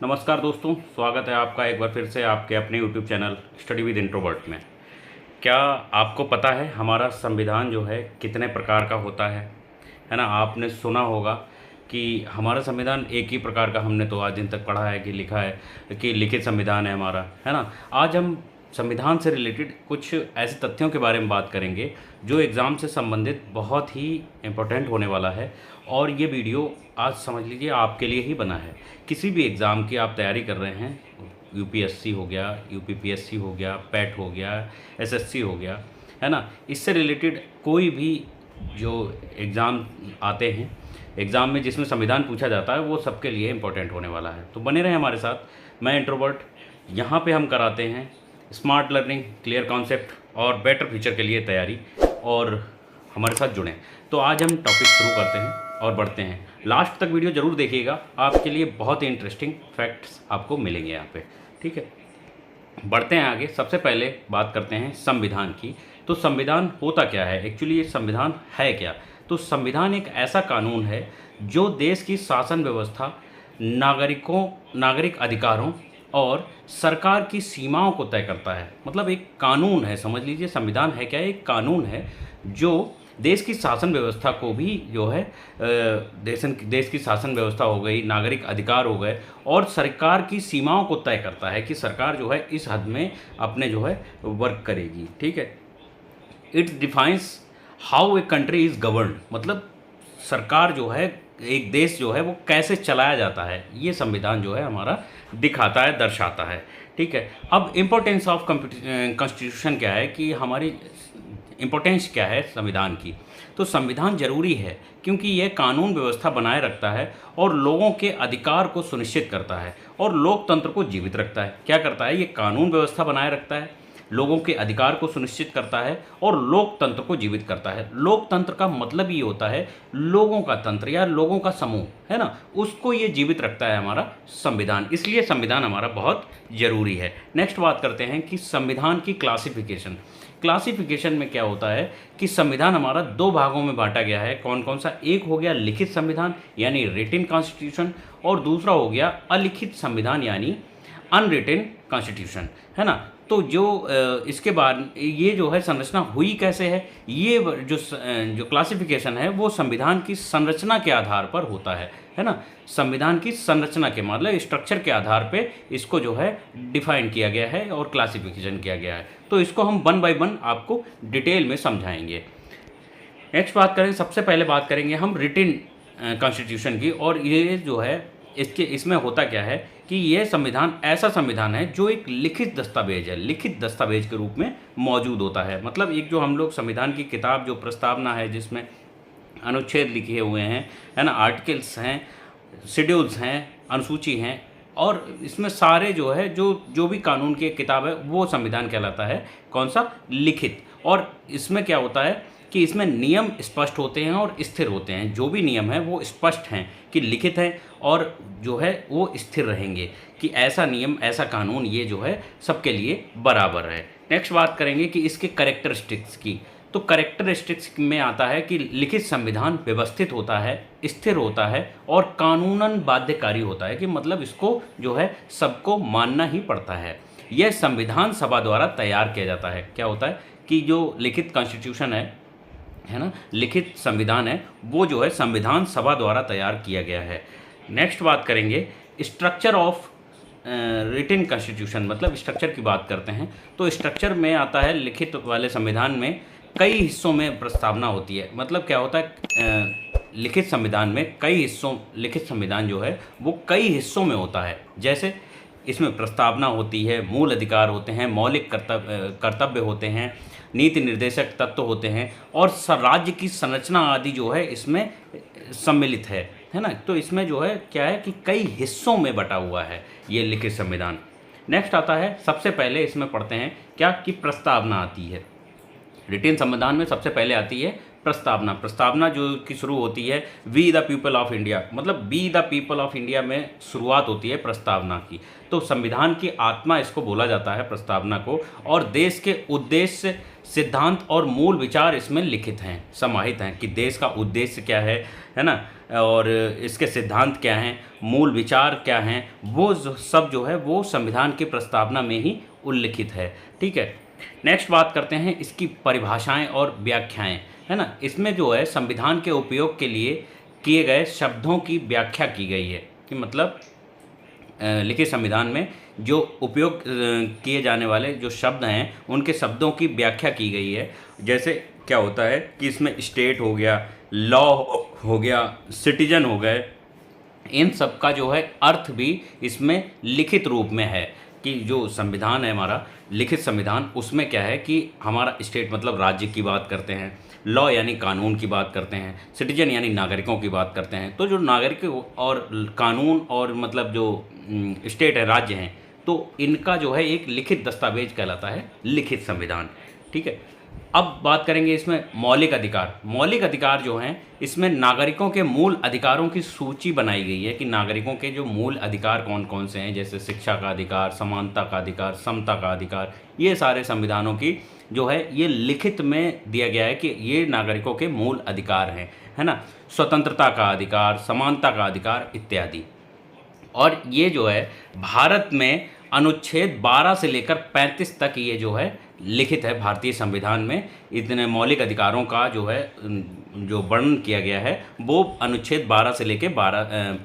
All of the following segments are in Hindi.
नमस्कार दोस्तों, स्वागत है आपका एक बार फिर से आपके अपने YouTube channel study with introvert में। क्या आपको पता है हमारा संविधान जो है कितने प्रकार का होता है ना। आपने सुना होगा कि हमारा संविधान एक ही प्रकार का हमने तो आज दिन तक पढ़ा है कि लिखा है कि लिखित संविधान है हमारा, है ना। आज हम संविधान से रिलेटेड कुछ ऐसे तथ्यों के बारे में बात करेंगे जो एग्ज़ाम से संबंधित बहुत ही इम्पोर्टेंट होने वाला है। और ये वीडियो आज समझ लीजिए आपके लिए ही बना है। किसी भी एग्ज़ाम की आप तैयारी कर रहे हैं, यूपीएससी हो गया, यूपीपीएससी हो गया, पैट हो गया, एसएससी हो गया, है ना, इससे रिलेटेड कोई भी जो एग्ज़ाम आते हैं, एग्ज़ाम में जिसमें संविधान पूछा जाता है, वो सबके लिए इम्पोर्टेंट होने वाला है। तो बने रहें हमारे साथ। मैं इंट्रोवर्ट, यहाँ पे हम कराते हैं स्मार्ट लर्निंग, क्लियर कॉन्सेप्ट और बेटर फ्यूचर के लिए तैयारी, और हमारे साथ जुड़ें। तो आज हम टॉपिक शुरू करते हैं और बढ़ते हैं। लास्ट तक वीडियो ज़रूर देखिएगा, आपके लिए बहुत ही इंटरेस्टिंग फैक्ट्स आपको मिलेंगे यहाँ पे, ठीक है। बढ़ते हैं आगे। सबसे पहले बात करते हैं संविधान की। तो संविधान होता क्या है, एक्चुअली ये संविधान है क्या। तो संविधान एक ऐसा कानून है जो देश की शासन व्यवस्था, नागरिक अधिकारों और सरकार की सीमाओं को तय करता है। मतलब एक कानून है, समझ लीजिए संविधान है क्या, एक कानून है जो देश की शासन व्यवस्था को भी जो है देश की शासन व्यवस्था हो गई, नागरिक अधिकार हो गए, और सरकार की सीमाओं को तय करता है कि सरकार जो है इस हद में अपने जो है वर्क करेगी, ठीक है। It defines how a country is govern, मतलब सरकार जो है, एक देश जो है वो कैसे चलाया जाता है, ये संविधान जो है हमारा दिखाता है, दर्शाता है, ठीक है। अब इम्पोर्टेंस ऑफ कॉन्स्टिट्यूशन क्या है, कि हमारी इम्पोर्टेंस क्या है संविधान की। तो संविधान जरूरी है क्योंकि यह कानून व्यवस्था बनाए रखता है और लोगों के अधिकार को सुनिश्चित करता है और लोकतंत्र को जीवित रखता है। क्या करता है, ये कानून व्यवस्था बनाए रखता है, लोगों के अधिकार को सुनिश्चित करता है और लोकतंत्र को जीवित करता है। लोकतंत्र का मतलब ये होता है लोगों का तंत्र या लोगों का समूह, है ना, उसको ये जीवित रखता है हमारा संविधान। इसलिए संविधान हमारा बहुत ज़रूरी है। नेक्स्ट बात करते हैं कि संविधान की क्लासिफिकेशन में क्या होता है कि संविधान हमारा दो भागों में बांटा गया है। कौन कौन सा, एक हो गया लिखित संविधान यानी रिटन कॉन्स्टिट्यूशन, और दूसरा हो गया अलिखित संविधान यानी अनरिटन कॉन्स्टिट्यूशन, है ना। तो जो इसके बाद ये जो है संरचना हुई कैसे है, ये जो क्लासिफिकेशन है वो संविधान की संरचना के आधार पर होता है ना। संविधान की संरचना के मतलब स्ट्रक्चर के आधार पे इसको जो है डिफाइन किया गया है और क्लासिफिकेशन किया गया है। तो इसको हम वन बाय वन आपको डिटेल में समझाएंगे। नेक्स्ट बात करें, सबसे पहले बात करेंगे हम रिटन कॉन्स्टिट्यूशन की। और ये जो है इसमें होता क्या है कि यह संविधान ऐसा संविधान है जो एक लिखित दस्तावेज है, लिखित दस्तावेज के रूप में मौजूद होता है। मतलब एक जो हम लोग संविधान की किताब जो प्रस्तावना है जिसमें अनुच्छेद लिखे हुए हैं, है ना, आर्टिकल्स हैं, शेड्यूल्स हैं, अनुसूची हैं, और इसमें सारे जो है जो भी कानून की किताब है वो संविधान कहलाता है कौन सा, लिखित। और इसमें क्या होता है कि इसमें नियम स्पष्ट होते हैं और स्थिर होते हैं। जो भी नियम है वो स्पष्ट हैं कि लिखित है और जो है वो स्थिर रहेंगे कि ऐसा नियम, ऐसा कानून ये जो है सबके लिए बराबर है। नेक्स्ट बात करेंगे कि इसके कैरेक्टरिस्टिक्स की। तो कैरेक्टरिस्टिक्स में आता है कि लिखित संविधान व्यवस्थित होता है, स्थिर होता है और कानूनन बाध्यकारी होता है, कि मतलब इसको जो है सबको मानना ही पड़ता है। यह संविधान सभा द्वारा तैयार किया जाता है। क्या होता है कि जो लिखित कॉन्स्टिट्यूशन है ना, लिखित संविधान है, वो जो है संविधान सभा द्वारा तैयार किया गया है। नेक्स्ट बात करेंगे स्ट्रक्चर ऑफ रिटन कॉन्स्टिट्यूशन, मतलब स्ट्रक्चर की बात करते हैं। तो स्ट्रक्चर में आता है लिखित वाले संविधान में कई हिस्सों में प्रस्तावना होती है। मतलब क्या होता है, लिखित संविधान में कई हिस्सों, लिखित संविधान जो है वो कई हिस्सों में होता है। जैसे इसमें प्रस्तावना होती है, मूल अधिकार होते हैं, मौलिक कर्तव्य होते हैं, नीति निर्देशक तत्व होते हैं, और राज्य की संरचना आदि जो है इसमें सम्मिलित है ना। तो इसमें जो है क्या है कि कई हिस्सों में बटा हुआ है ये लिखित संविधान। नेक्स्ट आता है, सबसे पहले इसमें पढ़ते हैं क्या कि प्रस्तावना आती है। रिटन संविधान में सबसे पहले आती है प्रस्तावना। प्रस्तावना जो की शुरू होती है we the people of India, मतलब we the people of India में शुरुआत होती है प्रस्तावना की। तो संविधान की आत्मा इसको बोला जाता है प्रस्तावना को, और देश के उद्देश्य, सिद्धांत और मूल विचार इसमें लिखित हैं, समाहित हैं कि देश का उद्देश्य क्या है ना, और इसके सिद्धांत क्या हैं, मूल विचार क्या हैं, वो सब जो है वो संविधान की प्रस्तावना में ही उल्लिखित है। ठीक है, नेक्स्ट बात करते हैं इसकी परिभाषाएं और व्याख्याएं, है ना। इसमें जो है संविधान के उपयोग के लिए किए गए शब्दों की व्याख्या की गई है कि मतलब लिखित संविधान में जो उपयोग किए जाने वाले जो शब्द हैं उनके शब्दों की व्याख्या की गई है। जैसे क्या होता है कि इसमें स्टेट हो गया, लॉ हो गया, सिटीजन हो गए, इन सब का जो है अर्थ भी इसमें लिखित रूप में है कि जो संविधान है हमारा लिखित संविधान, उसमें क्या है कि हमारा स्टेट मतलब राज्य की बात करते हैं, लॉ यानी कानून की बात करते हैं, सिटीजन यानी नागरिकों की बात करते हैं। तो जो नागरिक और कानून और मतलब जो स्टेट है, राज्य हैं, तो इनका जो है एक लिखित दस्तावेज कहलाता है लिखित संविधान। ठीक है, अब बात करेंगे इसमें मौलिक अधिकार। मौलिक अधिकार जो हैं इसमें नागरिकों के मूल अधिकारों की सूची बनाई गई है कि नागरिकों के जो मूल अधिकार कौन कौन से हैं, जैसे शिक्षा का अधिकार, समानता का अधिकार, समता का अधिकार, ये सारे संविधानों की जो है ये लिखित में दिया गया है कि ये नागरिकों के मूल अधिकार हैं, है ना। स्वतंत्रता का अधिकार, समानता का अधिकार इत्यादि। और ये जो है भारत में अनुच्छेद 12 से लेकर 35 तक ये जो है लिखित है भारतीय संविधान में। इतने मौलिक अधिकारों का जो है जो वर्णन किया गया है वो अनुच्छेद 12 से लेकर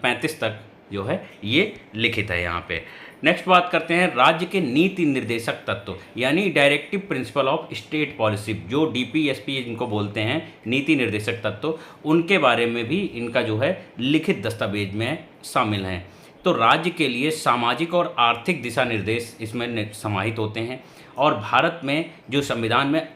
35 तक जो है ये लिखित है यहाँ पे। नेक्स्ट बात करते हैं राज्य के नीति निर्देशक तत्व यानी directive principle of state policy, जो डीपीएसपी इनको बोलते हैं, नीति निर्देशक तत्व, उनके बारे में भी इनका जो है लिखित दस्तावेज में शामिल हैं। तो राज्य के लिए सामाजिक और आर्थिक दिशा निर्देश इसमें समाहित होते हैं। और भारत में जो संविधान में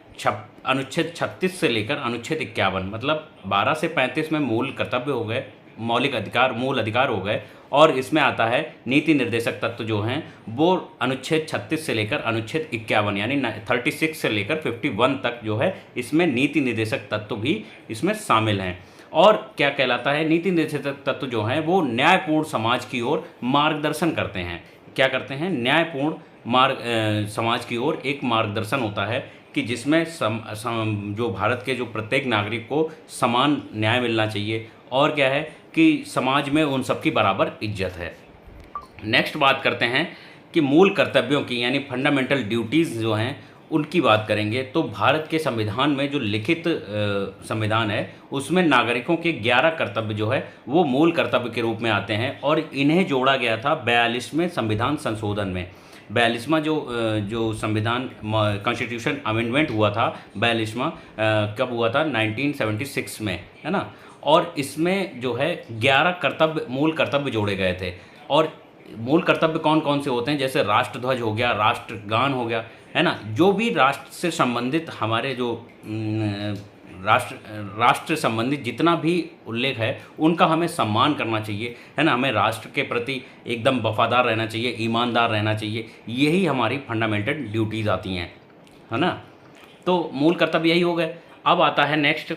अनुच्छेद 36 से लेकर अनुच्छेद 51 मतलब 12 से 35 में मूल कर्तव्य हो गए, मौलिक अधिकार, मूल अधिकार हो गए, और इसमें आता है नीति निर्देशक तत्व जो हैं वो अनुच्छेद 36 से लेकर अनुच्छेद 51 यानी 36 से लेकर 51 तक जो है इसमें नीति निर्देशक तत्व भी इसमें शामिल हैं। और क्या कहलाता है, नीति निर्देशक तत्व जो हैं वो न्यायपूर्ण समाज की ओर मार्गदर्शन करते हैं। क्या करते हैं, न्यायपूर्ण समाज की ओर एक मार्गदर्शन होता है कि जिसमें जो भारत के जो प्रत्येक नागरिक को समान न्याय मिलना चाहिए, और क्या है कि समाज में उन सबकी बराबर इज्जत है। नेक्स्ट बात करते हैं कि मूल कर्तव्यों की यानी फंडामेंटल ड्यूटीज़ जो हैं उनकी बात करेंगे। तो भारत के संविधान में जो लिखित संविधान है उसमें नागरिकों के 11 कर्तव्य जो है वो मूल कर्तव्य के रूप में आते हैं, और इन्हें जोड़ा गया था 42वें संविधान संशोधन में। 42वां जो संविधान कॉन्स्टिट्यूशन अमेंडमेंट हुआ था 42वां कब हुआ था, 1976 में, है ना। और इसमें जो है 11 कर्तव्य, मूल कर्तव्य जोड़े गए थे। और मूल कर्तव्य कौन कौन से होते हैं, जैसे राष्ट्रध्वज हो गया, राष्ट्रगान हो गया, है ना। जो भी राष्ट्र से संबंधित हमारे जो राष्ट्र संबंधित जितना भी उल्लेख है उनका हमें सम्मान करना चाहिए, है ना। हमें राष्ट्र के प्रति एकदम वफादार रहना चाहिए, ईमानदार रहना चाहिए, यही हमारी फंडामेंटल ड्यूटीज़ आती हैं, है ना। तो मूल कर्तव्य यही हो गए। अब आता है नेक्स्ट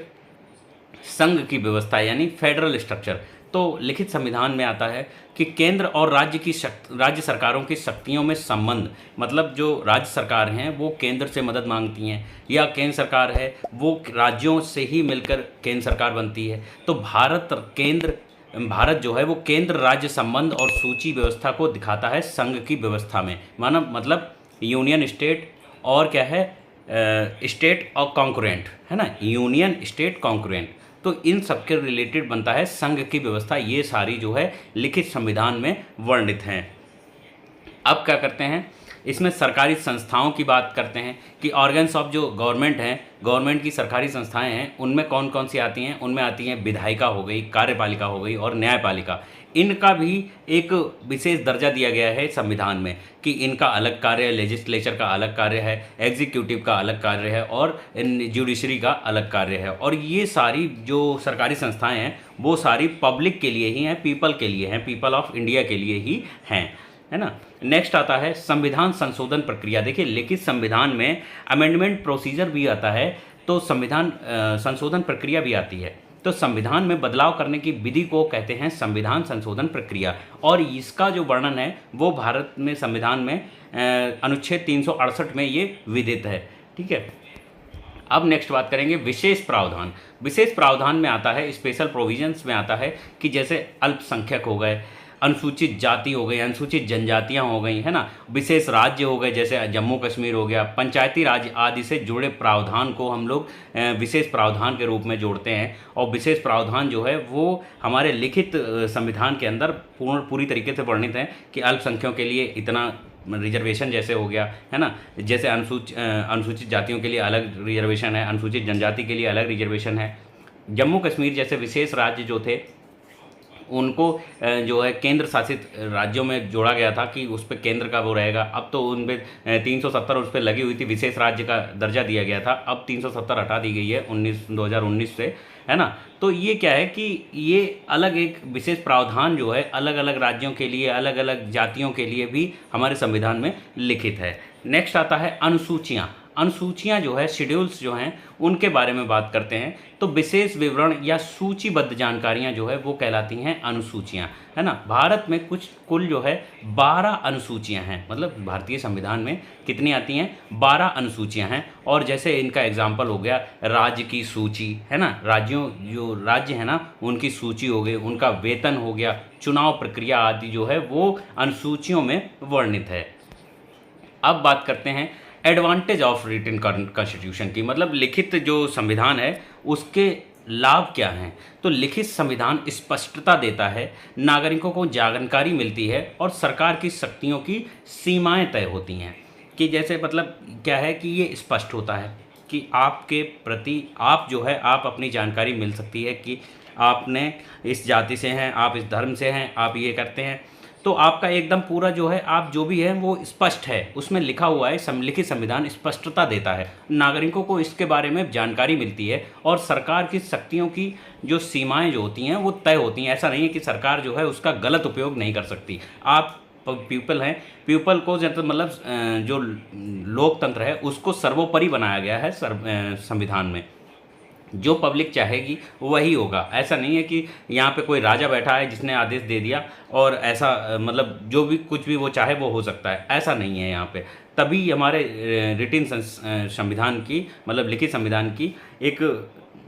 संघ की व्यवस्था यानी फेडरल स्ट्रक्चर। तो लिखित संविधान में आता है कि केंद्र और राज्य सरकारों की शक्तियों में संबंध, मतलब जो राज्य सरकार हैं वो केंद्र से मदद मांगती हैं, या केंद्र सरकार है वो राज्यों से ही मिलकर केंद्र सरकार बनती है। तो भारत जो है वो केंद्र राज्य संबंध और सूची व्यवस्था को दिखाता है संघ की व्यवस्था में, मतलब यूनियन स्टेट और क्या है स्टेट और कॉन्करेंट, है ना, यूनियन स्टेट कॉन्करेंट। तो इन सबके रिलेटेड बनता है संघ की व्यवस्था। ये सारी जो है लिखित संविधान में वर्णित हैं। अब क्या करते हैं, इसमें सरकारी संस्थाओं की बात करते हैं कि ऑर्गन्स ऑफ जो गवर्नमेंट हैं, गवर्नमेंट की सरकारी संस्थाएं हैं, उनमें कौन कौन सी आती हैं। उनमें आती हैं विधायिका हो गई, कार्यपालिका हो गई और न्यायपालिका। इनका भी एक विशेष दर्जा दिया गया है संविधान में कि इनका अलग कार्य है, लेजिस्लेचर का अलग कार्य है, एग्जीक्यूटिव का अलग कार्य है और जुडिशरी का अलग कार्य है। और ये सारी जो सरकारी संस्थाएं हैं वो सारी पब्लिक के लिए ही हैं, पीपल के लिए हैं, पीपल ऑफ इंडिया के लिए ही हैं, है ना। नेक्स्ट आता है संविधान संशोधन प्रक्रिया। देखिए लिखित संविधान में अमेंडमेंट प्रोसीजर भी आता है तो संविधान संशोधन प्रक्रिया भी आती है। तो संविधान में बदलाव करने की विधि को कहते हैं संविधान संशोधन प्रक्रिया, और इसका जो वर्णन है वो भारत में संविधान में अनुच्छेद 368 में ये विधित है। ठीक है। अब नेक्स्ट बात करेंगे विशेष प्रावधान। विशेष प्रावधान में आता है, स्पेशल प्रोविजंस में आता है कि जैसे अल्पसंख्यक हो गए, अनुसूचित जाति हो गई, अनुसूचित जनजातियां हो गई, है ना, विशेष राज्य हो गए जैसे जम्मू कश्मीर हो गया, पंचायती राज आदि से जुड़े प्रावधान को हम लोग विशेष प्रावधान के रूप में जोड़ते हैं। और विशेष प्रावधान जो है वो हमारे लिखित संविधान के अंदर पूरी तरीके से वर्णित है कि अल्पसंख्यकों के लिए इतना रिजर्वेशन जैसे हो गया, है ना, जैसे अनुसूचित जातियों के लिए अलग रिजर्वेशन है, अनुसूचित जनजाति के लिए अलग रिजर्वेशन है। जम्मू कश्मीर जैसे विशेष राज्य जो थे उनको जो है केंद्र शासित राज्यों में जोड़ा गया था कि उस पर केंद्र का वो रहेगा। अब तो उन पर 370 उस पर लगी हुई थी, विशेष राज्य का दर्जा दिया गया था, अब 370 हटा दी गई है 2019 से, है ना। तो ये क्या है कि ये अलग एक विशेष प्रावधान जो है अलग अलग राज्यों के लिए, अलग अलग जातियों के लिए भी हमारे संविधान में लिखित है। नेक्स्ट आता है अनुसूचियाँ। अनुसूचियाँ जो है, शेड्यूल्स जो हैं, उनके बारे में बात करते हैं। तो विशेष विवरण या सूचीबद्ध जानकारियाँ जो है वो कहलाती हैं अनुसूचियाँ, है ना। भारत में कुल जो है 12 अनुसूचियाँ हैं, मतलब भारतीय संविधान में कितनी आती हैं, 12 अनुसूचियाँ हैं। और जैसे इनका एग्जाम्पल हो गया राज्य की सूची, है ना, राज्यों जो राज्य है ना उनकी सूची हो गई, उनका वेतन हो गया, चुनाव प्रक्रिया आदि जो है वो अनुसूचियों में वर्णित है। अब बात करते हैं एडवांटेज ऑफ रिटन कॉन्स्टिट्यूशन की, मतलब लिखित जो संविधान है उसके लाभ क्या हैं। तो लिखित संविधान स्पष्टता देता है, नागरिकों को जानकारी मिलती है और सरकार की शक्तियों की सीमाएं तय होती हैं। कि जैसे मतलब क्या है कि ये स्पष्ट होता है कि आपके प्रति आप जो है आप अपनी जानकारी मिल सकती है कि आपने इस जाति से हैं, आप इस धर्म से हैं, आप ये करते हैं, तो आपका एकदम पूरा जो है आप जो भी है वो स्पष्ट है, उसमें लिखा हुआ है। लिखित संविधान स्पष्टता देता है, नागरिकों को इसके बारे में जानकारी मिलती है और सरकार की शक्तियों की जो सीमाएं जो होती हैं वो तय होती हैं। ऐसा नहीं है कि सरकार जो है उसका गलत उपयोग नहीं कर सकती। आप पीपल हैं, पीपल को मतलब जो लोकतंत्र है उसको सर्वोपरि बनाया गया है संविधान में। जो पब्लिक चाहेगी वही होगा। ऐसा नहीं है कि यहाँ पे कोई राजा बैठा है जिसने आदेश दे दिया और ऐसा मतलब जो भी कुछ भी वो चाहे वो हो सकता है, ऐसा नहीं है यहाँ पे। तभी हमारे रिटिन संविधान की मतलब लिखित संविधान की एक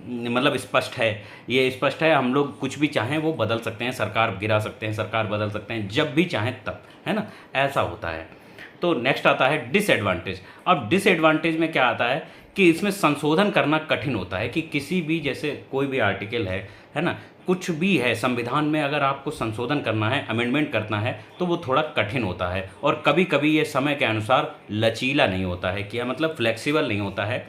मतलब स्पष्ट है, ये स्पष्ट है, हम लोग कुछ भी चाहें वो बदल सकते हैं, सरकार गिरा सकते हैं, सरकार बदल सकते हैं जब भी चाहें तब, है ना, ऐसा होता है। तो नेक्स्ट आता है डिसएडवांटेज। अब डिसएडवांटेज में क्या आता है कि इसमें संशोधन करना कठिन होता है कि किसी भी जैसे कोई भी आर्टिकल है ना, कुछ भी है संविधान में, अगर आपको संशोधन करना है, अमेंडमेंट करना है तो वो थोड़ा कठिन होता है और कभी कभी ये समय के अनुसार लचीला नहीं होता है। क्या मतलब फ्लेक्सिबल नहीं होता है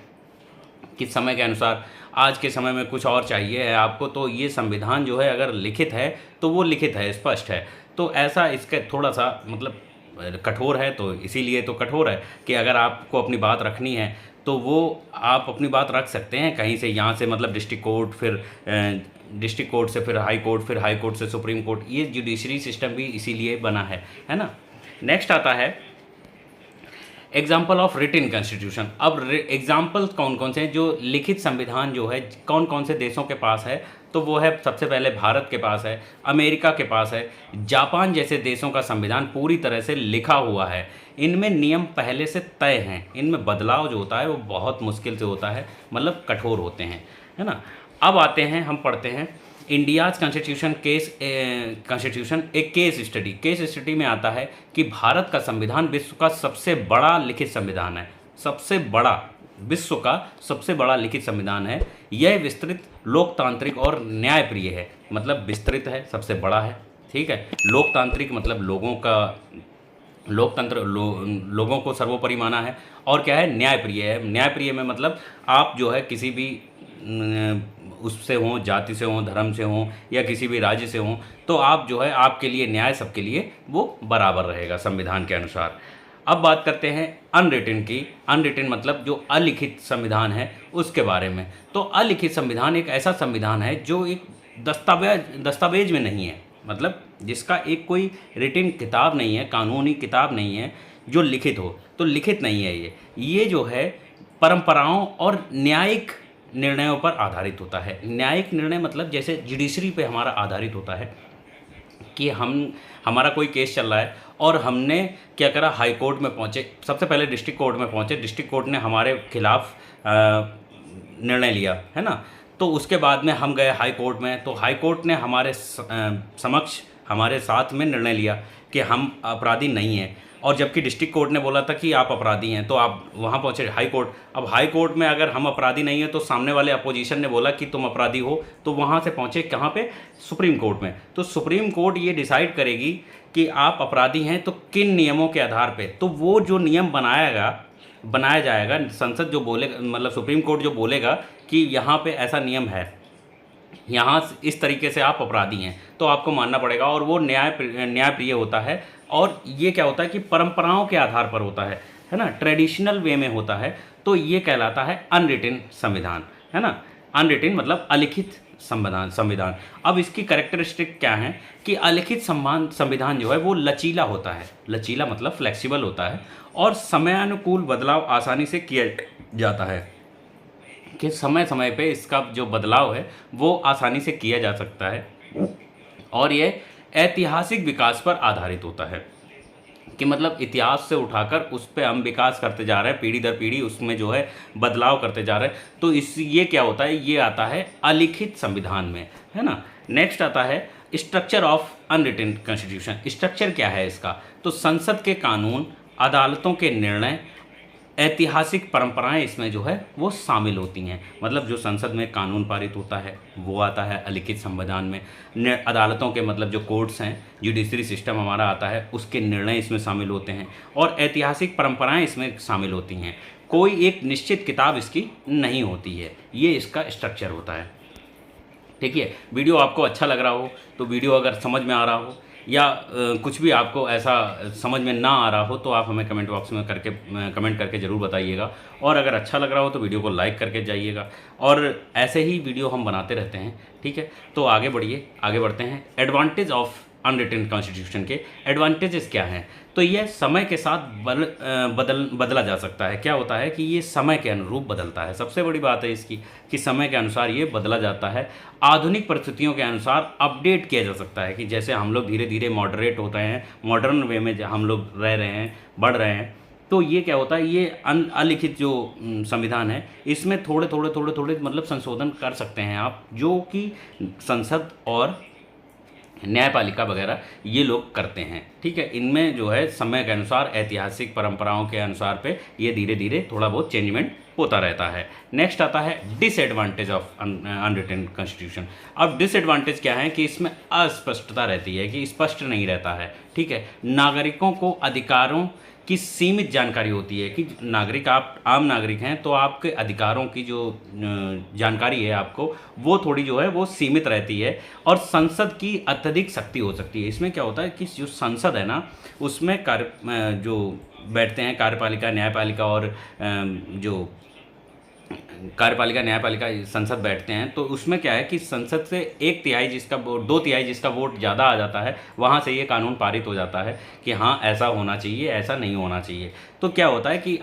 कि समय के अनुसार आज के समय में कुछ और चाहिए है आपको, तो ये संविधान जो है अगर लिखित है तो वो लिखित है, स्पष्ट है। तो ऐसा इसका थोड़ा सा मतलब कठोर है, तो इसीलिए तो कठोर है कि अगर आपको अपनी बात रखनी है तो वो आप अपनी बात रख सकते हैं कहीं से, यहाँ से मतलब डिस्ट्रिक्ट कोर्ट, फिर डिस्ट्रिक्ट कोर्ट से फिर हाई कोर्ट, फिर हाई कोर्ट से सुप्रीम कोर्ट। ये जुडिशरी सिस्टम भी इसीलिए बना है ना। नेक्स्ट आता है एग्जाम्पल ऑफ रिटिन कॉन्स्टिट्यूशन। अब एग्जाम्पल कौन कौन से हैं जो लिखित संविधान जो है कौन कौन से देशों के पास है, तो वो है सबसे पहले भारत के पास है, अमेरिका के पास है, जापान जैसे देशों का संविधान पूरी तरह से लिखा हुआ है। इनमें नियम पहले से तय हैं, इनमें बदलाव जो होता है वो बहुत मुश्किल से होता है, मतलब कठोर होते हैं, है ना। अब आते हैं, हम पढ़ते हैं इंडियाज़ कॉन्स्टिट्यूशन कॉन्स्टिट्यूशन एक केस स्टडी में आता है कि भारत का संविधान विश्व का सबसे बड़ा लिखित संविधान है, सबसे बड़ा, विश्व का सबसे बड़ा लिखित संविधान है। यह विस्तृत, लोकतांत्रिक और न्यायप्रिय है, मतलब विस्तृत है, सबसे बड़ा है, ठीक है। लोकतांत्रिक मतलब लोगों का लोकतंत्र, लोगों को सर्वोपरि माना है, और क्या है, न्यायप्रिय है। न्यायप्रिय में मतलब आप जो है किसी भी उससे हों, जाति से हों, धर्म से हों या किसी भी राज्य से हों, तो आप जो है आपके लिए न्याय सबके लिए वो बराबर रहेगा संविधान के अनुसार। अब बात करते हैं अनरिटन की। अनरिटन मतलब जो अलिखित संविधान है उसके बारे में। तो अलिखित संविधान एक ऐसा संविधान है जो एक दस्तावेज में नहीं है, मतलब जिसका एक कोई रिटन किताब नहीं है, कानूनी किताब नहीं है जो लिखित हो, तो लिखित नहीं है ये जो है परंपराओं और न्यायिक निर्णयों पर आधारित होता है। न्यायिक निर्णय मतलब जैसे जुडिशरी पे हमारा आधारित होता है कि हमारा कोई केस चल रहा है और हमने क्या करा, हाई कोर्ट में पहुँचे, सबसे पहले डिस्ट्रिक्ट कोर्ट में पहुँचे, डिस्ट्रिक्ट कोर्ट ने हमारे खिलाफ निर्णय लिया, है ना। तो उसके बाद में हम गए हाई कोर्ट में, तो हाई कोर्ट ने हमारे समक्ष हमारे साथ में निर्णय लिया कि हम अपराधी नहीं हैं, और जबकि डिस्ट्रिक्ट कोर्ट ने बोला था कि आप अपराधी हैं, तो आप वहाँ पहुँचे हाई कोर्ट। अब हाई कोर्ट में अगर हम अपराधी नहीं हैं तो सामने वाले अपोजिशन ने बोला कि तुम अपराधी हो, तो वहाँ से पहुँचे कहाँ पे, सुप्रीम कोर्ट में। तो सुप्रीम कोर्ट ये डिसाइड करेगी कि आप अपराधी हैं तो किन नियमों के आधार पर। तो वो जो नियम बनाया जाएगा, संसद जो बोलेगा, मतलब सुप्रीम कोर्ट जो बोलेगा कि यहाँ पे ऐसा नियम है, यहाँ इस तरीके से आप अपराधी हैं, तो आपको मानना पड़ेगा, और वो न्यायप्रिय होता है। और ये क्या होता है कि परंपराओं के आधार पर होता है ना, ट्रेडिशनल वे में होता है। तो ये कहलाता है अनरिटन संविधान, है ना। अनरिटन मतलब अलिखित संविधान। अब इसकी कैरेक्टरिस्टिक क्या है कि अलिखित संविधान जो है वो लचीला होता है। लचीला मतलब फ्लेक्सिबल होता है, और समयानुकूल बदलाव आसानी से किया जाता है, कि समय समय पे इसका जो बदलाव है वो आसानी से किया जा सकता है। और ये ऐतिहासिक विकास पर आधारित होता है, कि मतलब इतिहास से उठाकर उस पर हम विकास करते जा रहे हैं, पीढ़ी दर पीढ़ी उसमें जो है बदलाव करते जा रहे हैं। तो ये क्या होता है, ये आता है अलिखित संविधान में, है ना। नेक्स्ट आता है structure of unwritten constitution. Structure क्या है इसका, तो संसद के कानून, अदालतों के निर्णय, ऐतिहासिक परंपराएं इसमें जो है वो शामिल होती हैं। मतलब जो संसद में कानून पारित होता है वो आता है अलिखित संविधान में। अदालतों के मतलब जो कोर्ट्स हैं, जुडिशरी सिस्टम हमारा आता है, उसके निर्णय इसमें शामिल होते हैं, और ऐतिहासिक परंपराएं इसमें शामिल होती हैं। कोई एक निश्चित किताब इसकी नहीं होती है, ये इसका स्ट्रक्चर होता है। ठीक है, वीडियो आपको अच्छा लग रहा हो तो वीडियो अगर समझ में आ रहा हो, या कुछ भी आपको ऐसा समझ में ना आ रहा हो, तो आप हमें कमेंट बॉक्स में कमेंट करके ज़रूर बताइएगा। और अगर अच्छा लग रहा हो तो वीडियो को लाइक करके जाइएगा, और ऐसे ही वीडियो हम बनाते रहते हैं। ठीक है, तो आगे बढ़ते हैं। एडवांटेज ऑफ अनरिटन कॉन्स्टिट्यूशन के एडवांटेजेस क्या हैं, तो यह समय के साथ बदला जा सकता है। क्या होता है कि ये समय के अनुरूप बदलता है, सबसे बड़ी बात है इसकी कि समय के अनुसार ये बदला जाता है। आधुनिक परिस्थितियों के अनुसार अपडेट किया जा सकता है, कि जैसे हम लोग धीरे धीरे मॉडरेट होते हैं, मॉडर्न वे में हम लोग रह रहे हैं, बढ़ रहे हैं, तो ये क्या होता है, ये अलिखित जो संविधान है इसमें थोड़े मतलब संशोधन कर सकते हैं आप, जो कि संसद और न्यायपालिका वगैरह ये लोग करते हैं। ठीक है, इनमें जो है समय के अनुसार, ऐतिहासिक परंपराओं के अनुसार पे ये धीरे धीरे थोड़ा बहुत चेंजमेंट होता रहता है। नेक्स्ट आता है डिसएडवांटेज ऑफ अनरिटन कॉन्स्टिट्यूशन। अब डिसएडवांटेज क्या है कि इसमें अस्पष्टता रहती है, कि स्पष्ट नहीं रहता है। ठीक है, नागरिकों को अधिकारों की सीमित जानकारी होती है, कि नागरिक, आप आम नागरिक हैं तो आपके अधिकारों की जो जानकारी है आपको, वो थोड़ी जो है वो सीमित रहती है। और संसद की अत्यधिक शक्ति हो सकती है। इसमें क्या होता है कि जो संसद है ना, उसमें जो बैठते हैं कार्यपालिका, न्यायपालिका, और जो कार्यपालिका, न्यायपालिका, संसद बैठते हैं, तो उसमें क्या है कि संसद से 1/3 जिसका वोट, 2/3 जिसका वोट ज़्यादा आ जाता है, वहाँ से ये कानून पारित हो जाता है कि हाँ ऐसा होना चाहिए, ऐसा नहीं होना चाहिए। तो क्या होता है कि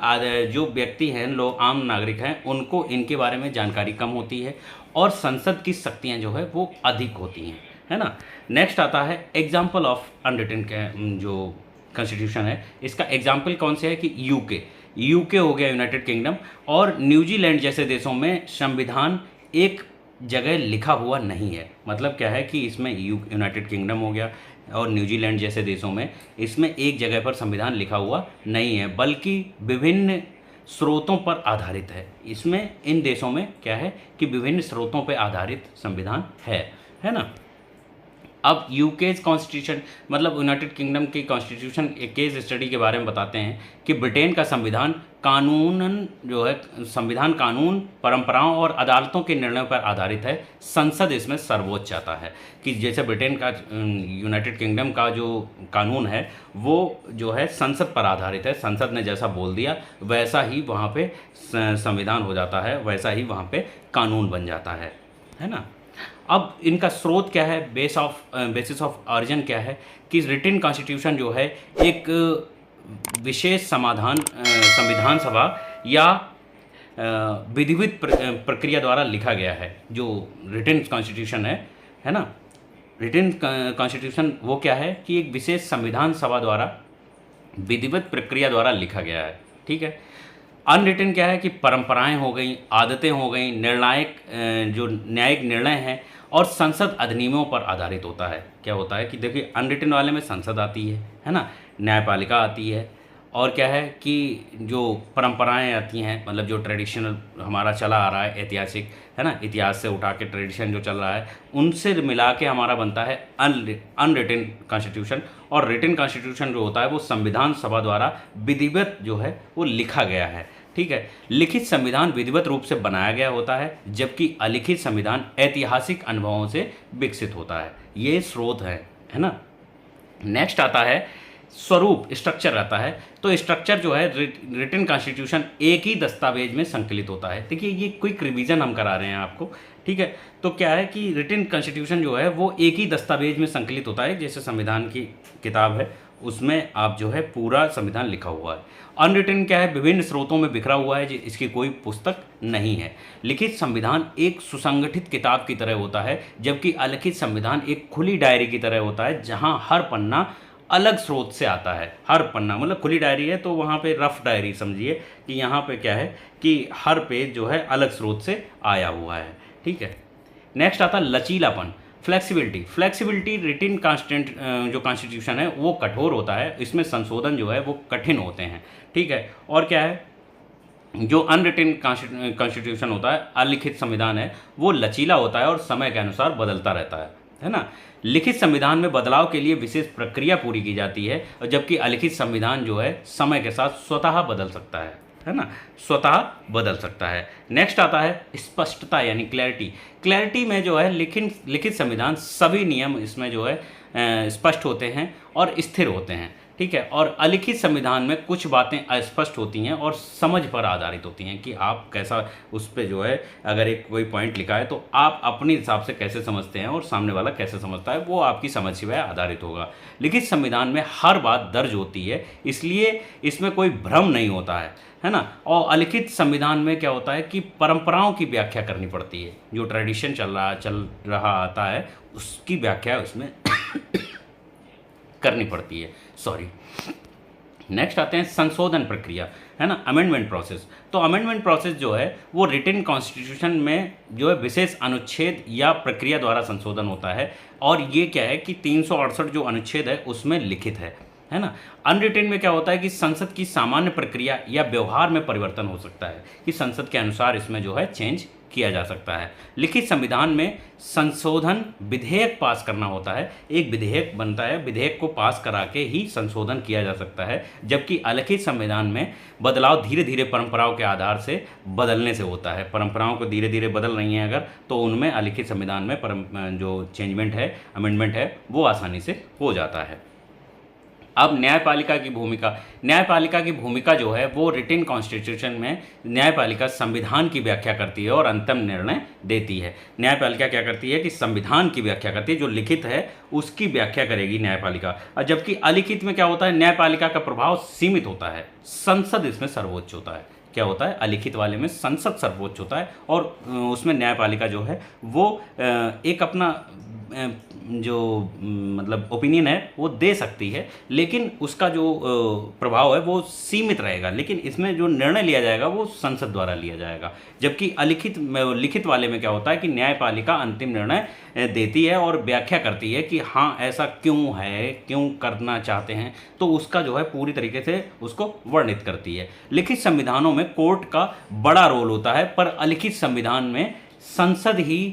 जो व्यक्ति हैं, लोग आम नागरिक हैं, उनको इनके बारे में जानकारी कम होती है, और संसद की शक्तियाँ जो है वो अधिक होती हैं, है ना। नेक्स्ट आता है एग्जाम्पल ऑफ अनरिटन जो कॉन्स्टिट्यूशन है, इसका एग्जाम्पल कौन से है कि यूके हो गया, यूनाइटेड किंगडम, और न्यूजीलैंड जैसे देशों में संविधान एक जगह लिखा हुआ नहीं है। मतलब क्या है कि इसमें यूनाइटेड किंगडम हो गया और न्यूजीलैंड जैसे देशों में इसमें एक जगह पर संविधान लिखा हुआ नहीं है, बल्कि विभिन्न स्रोतों पर आधारित है। इसमें इन देशों में क्या है कि विभिन्न स्रोतों पर आधारित संविधान है ना। अब यूकेज कॉन्स्टिट्यूशन, मतलब यूनाइटेड किंगडम की कॉन्स्टिट्यूशन एक केस स्टडी के बारे में बताते हैं कि ब्रिटेन का संविधान संविधान कानून, परंपराओं और अदालतों के निर्णयों पर आधारित है। संसद इसमें सर्वोच्च आता है, कि जैसे ब्रिटेन का, यूनाइटेड किंगडम का जो कानून है वो जो है संसद पर आधारित है। संसद ने जैसा बोल दिया वैसा ही वहाँ पे संविधान हो जाता है, वैसा ही वहाँ पे कानून बन जाता है ना। अब इनका स्रोत क्या है, बेसिस ऑफ ऑरिजिन क्या है, कि रिटन कॉन्स्टिट्यूशन जो है एक विशेष संविधान सभा या विधिवत प्रक्रिया द्वारा लिखा गया है। जो रिटन कॉन्स्टिट्यूशन है ना, रिटन कॉन्स्टिट्यूशन वो क्या है कि एक विशेष संविधान सभा द्वारा विधिवत प्रक्रिया द्वारा लिखा गया है। ठीक है। अनरिटन क्या है कि परंपराएं हो गई, आदतें हो गई, निर्णायक जो न्यायिक निर्णय हैं और संसद अधिनियमों पर आधारित होता है। क्या होता है कि देखिए अनरिटन वाले में संसद आती है ना, न्यायपालिका आती है, और क्या है कि जो परंपराएं आती हैं, मतलब जो ट्रेडिशनल हमारा चला आ रहा है ऐतिहासिक, है ना, इतिहास से उठा के ट्रेडिशन जो चल रहा है उनसे मिला के हमारा बनता है अनरिटन कॉन्स्टिट्यूशन। और रिटन कॉन्स्टिट्यूशन जो होता है वो संविधान सभा द्वारा विधिवत जो है वो लिखा गया है। ठीक है। लिखित संविधान विधिवत रूप से बनाया गया होता है, जबकि अलिखित संविधान ऐतिहासिक अनुभवों से विकसित होता है। ये स्रोत है ना। नेक्स्ट आता है स्वरूप, स्ट्रक्चर रहता है। तो स्ट्रक्चर जो है रिटन कॉन्स्टिट्यूशन एक ही दस्तावेज में संकलित होता है। देखिए ये क्विक रिवीजन हम करा रहे हैं आपको। ठीक है। तो क्या है कि रिटन कॉन्स्टिट्यूशन जो है वो एक ही दस्तावेज में संकलित होता है, जैसे संविधान की किताब है उसमें आप जो है पूरा संविधान लिखा हुआ है। अनरिटन क्या है, विभिन्न स्रोतों में बिखरा हुआ है, इसकी कोई पुस्तक नहीं है। लिखित संविधान एक सुसंगठित किताब की तरह होता है, जबकि अलिखित संविधान एक खुली डायरी की तरह होता है, जहां हर पन्ना अलग स्रोत से आता है। हर पन्ना मतलब खुली डायरी है तो वहाँ पे रफ डायरी समझिए कि यहाँ पे क्या है कि हर पेज जो है अलग स्रोत से आया हुआ है। ठीक है। नेक्स्ट आता है लचीलापन, फ्लेक्सिबिलिटी। फ्लेक्सिबिलिटी रिटन कांस्टेंट जो कॉन्स्टिट्यूशन है वो कठोर होता है, इसमें संशोधन जो है वो कठिन होते हैं। ठीक है। और क्या है, जो अनरिटन कॉन्स्टिट्यूशन होता है, अलिखित संविधान है, वो लचीला होता है और समय के अनुसार बदलता रहता है ना। लिखित संविधान में बदलाव के लिए विशेष प्रक्रिया पूरी की जाती है, और जबकि अलिखित संविधान जो है समय के साथ स्वतः बदल सकता है ना, स्वतः बदल सकता है। नेक्स्ट आता है स्पष्टता यानी क्लैरिटी। क्लैरिटी में जो है लिखित संविधान सभी नियम इसमें जो है स्पष्ट होते हैं और स्थिर होते हैं। ठीक है। और अलिखित संविधान में कुछ बातें अस्पष्ट होती हैं और समझ पर आधारित होती हैं कि आप कैसा उस पर जो है अगर एक कोई पॉइंट लिखा है तो आप अपने हिसाब से कैसे समझते हैं और सामने वाला कैसे समझता है वो आपकी समझ पर आधारित होगा। लिखित संविधान में हर बात दर्ज होती है, इसलिए इसमें कोई भ्रम नहीं होता है ना। और अलिखित संविधान में क्या होता है कि परंपराओं की व्याख्या करनी पड़ती है, जो ट्रेडिशन चल रहा आता है उसकी व्याख्या उसमें करनी पड़ती है। सॉरी। नेक्स्ट आते हैं संशोधन प्रक्रिया, है ना, अमेंडमेंट प्रोसेस। तो अमेंडमेंट प्रोसेस जो है वो रिटन कॉन्स्टिट्यूशन में जो है विशेष अनुच्छेद या प्रक्रिया द्वारा संशोधन होता है, और ये क्या है कि 368 जो अनुच्छेद है उसमें लिखित है ना। अनरिटन में क्या होता है कि संसद की सामान्य प्रक्रिया या व्यवहार में परिवर्तन हो सकता है, कि संसद के अनुसार इसमें जो है चेंज किया जा सकता है। लिखित संविधान में संशोधन विधेयक पास करना होता है, एक विधेयक बनता है, विधेयक को पास करा के ही संशोधन किया जा सकता है, जबकि अलिखित संविधान में बदलाव धीरे धीरे परंपराओं के आधार से बदलने से होता है। परंपराओं को धीरे धीरे बदल रही हैं अगर, तो उनमें अलिखित संविधान में जो चेंजमेंट है, अमेंडमेंट है, वो आसानी से हो जाता है। अब न्यायपालिका की भूमिका जो है वो रिटन कॉन्स्टिट्यूशन में न्यायपालिका संविधान की व्याख्या करती है और अंतिम निर्णय देती है। न्यायपालिका क्या करती है कि संविधान की व्याख्या करती है, जो लिखित है उसकी व्याख्या करेगी न्यायपालिका। और जबकि अलिखित में क्या होता है, न्यायपालिका का प्रभाव सीमित होता है, संसद इसमें सर्वोच्च होता है। क्या होता है, अलिखित वाले में संसद सर्वोच्च होता है और उसमें न्यायपालिका जो है वो एक अपना जो मतलब ओपिनियन है वो दे सकती है, लेकिन उसका जो प्रभाव है वो सीमित रहेगा, लेकिन इसमें जो निर्णय लिया जाएगा वो संसद द्वारा लिया जाएगा। जबकि लिखित वाले में क्या होता है कि न्यायपालिका अंतिम निर्णय देती है और व्याख्या करती है कि हाँ ऐसा क्यों है, क्यों करना चाहते हैं, तो उसका जो है पूरी तरीके से उसको वर्णित करती है। लिखित संविधानों में कोर्ट का बड़ा रोल होता है, पर अलिखित संविधान में संसद ही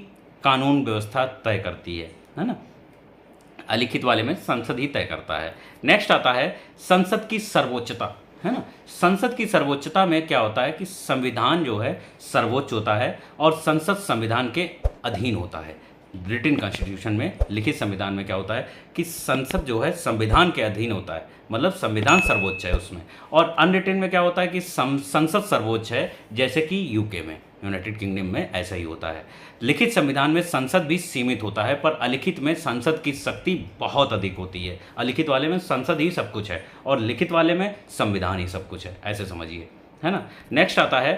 कानून व्यवस्था तय करती है ना। अलिखित वाले में संसद ही तय करता है। नेक्स्ट आता है संसद की सर्वोच्चता, है ना। संसद की सर्वोच्चता में क्या होता है कि संविधान जो है सर्वोच्च होता है और संसद संविधान के अधीन होता है। रिटन कॉन्स्टिट्यूशन में, लिखित संविधान में क्या होता है कि संसद जो है संविधान के अधीन होता है, मतलब संविधान सर्वोच्च है उसमें। और अनरिटन में क्या होता है कि संसद सर्वोच्च है, जैसे कि यूके में, यूनाइटेड किंगडम में ऐसा ही होता है। लिखित संविधान में संसद भी सीमित होता है, पर अलिखित में संसद की शक्ति बहुत अधिक होती है। अलिखित वाले में संसद ही सब कुछ है और लिखित वाले में संविधान ही सब कुछ है, ऐसे समझिए, है ना। नेक्स्ट आता है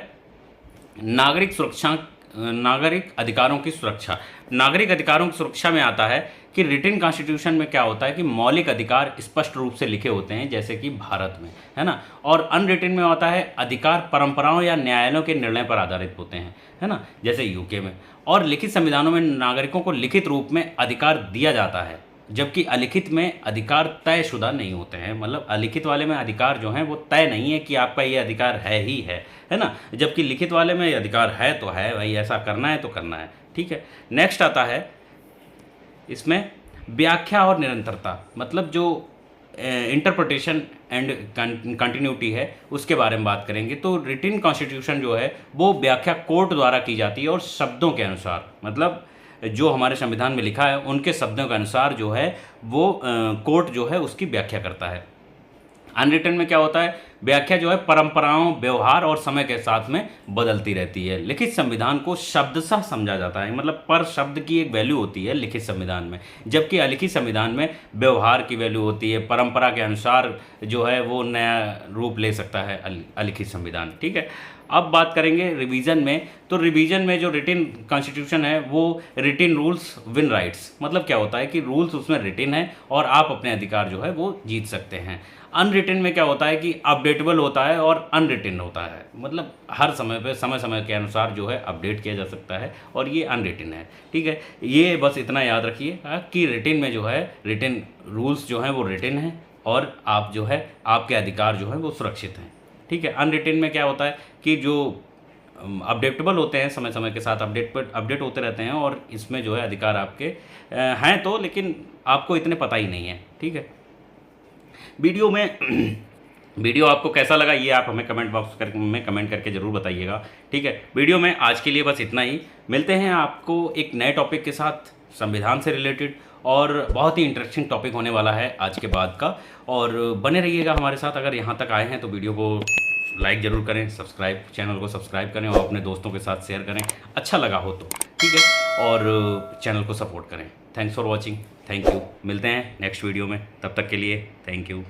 नागरिक सुरक्षा, नागरिक अधिकारों की सुरक्षा। नागरिक अधिकारों की सुरक्षा में आता है कि रिटन कॉन्स्टिट्यूशन में क्या होता है कि मौलिक अधिकार स्पष्ट रूप से लिखे होते हैं, जैसे कि भारत में, है ना। और अनरिटन में होता है अधिकार परंपराओं या न्यायालयों के निर्णय पर आधारित होते हैं, है ना, जैसे यूके में। और लिखित संविधानों में नागरिकों को लिखित रूप में अधिकार दिया जाता है, जबकि अलिखित में अधिकार तयशुदा नहीं होते हैं। मतलब अलिखित वाले में अधिकार जो हैं वो तय नहीं है कि आपका ये अधिकार है ही है ना। जबकि लिखित वाले में अधिकार है तो है भाई, ऐसा करना है तो करना है, ठीक है। नेक्स्ट आता है इसमें व्याख्या और निरंतरता, मतलब जो इंटरप्रिटेशन एंड कंटिन्यूटी है उसके बारे में बात करेंगे। तो रिटन कॉन्स्टिट्यूशन जो है वो व्याख्या कोर्ट द्वारा की जाती है और शब्दों के अनुसार, मतलब जो हमारे संविधान में लिखा है उनके शब्दों के अनुसार जो है वो कोर्ट जो है उसकी व्याख्या करता है। अनरिटन में क्या होता है, व्याख्या जो है परंपराओं, व्यवहार और समय के साथ में बदलती रहती है। लिखित संविधान को शब्दशः समझा जाता है, मतलब पर शब्द की एक वैल्यू होती है लिखित संविधान में, जबकि अलिखित संविधान में व्यवहार की वैल्यू होती है, परंपरा के अनुसार जो है वो नया रूप ले सकता है अलिखित संविधान, ठीक है। अब बात करेंगे रिवीजन में। तो रिवीजन में जो रिटन कॉन्स्टिट्यूशन है वो रिटन रूल्स विन राइट्स, मतलब क्या होता है कि रूल्स उसमें रिटन है और आप अपने अधिकार जो है वो जीत सकते हैं। अनरिटन में क्या होता है कि अपडेटेबल होता है और अनरिटन होता है, मतलब हर समय पे समय समय के अनुसार जो है अपडेट किया जा सकता है, और ये अनरिटन है, ठीक है। ये बस इतना याद रखिए कि रिटन में जो है रिटन रूल्स जो हैं वो रिटन हैं और आप जो है आपके अधिकार जो है वो सुरक्षित हैं, ठीक है। अनरिटन में क्या होता है कि जो अपडेटेबल होते हैं, समय समय के साथ अपडेट होते रहते हैं, और इसमें जो है अधिकार आपके हैं तो, लेकिन आपको इतने पता ही नहीं है, ठीक है। वीडियो में वीडियो आपको कैसा लगा ये आप हमें कमेंट बॉक्स में कमेंट करके ज़रूर बताइएगा, ठीक है। वीडियो में आज के लिए बस इतना ही। मिलते हैं आपको एक नए टॉपिक के साथ संविधान से रिलेटेड, और बहुत ही इंटरेस्टिंग टॉपिक होने वाला है आज के बाद का, और बने रहिएगा हमारे साथ। अगर यहाँ तक आए हैं तो वीडियो को लाइक ज़रूर करें, चैनल को सब्सक्राइब करें और अपने दोस्तों के साथ शेयर करें, अच्छा लगा हो तो, ठीक है। और चैनल को सपोर्ट करें। Thanks for watching, thank you. मिलते हैं नेक्स्ट वीडियो में, तब तक के लिए थैंक यू।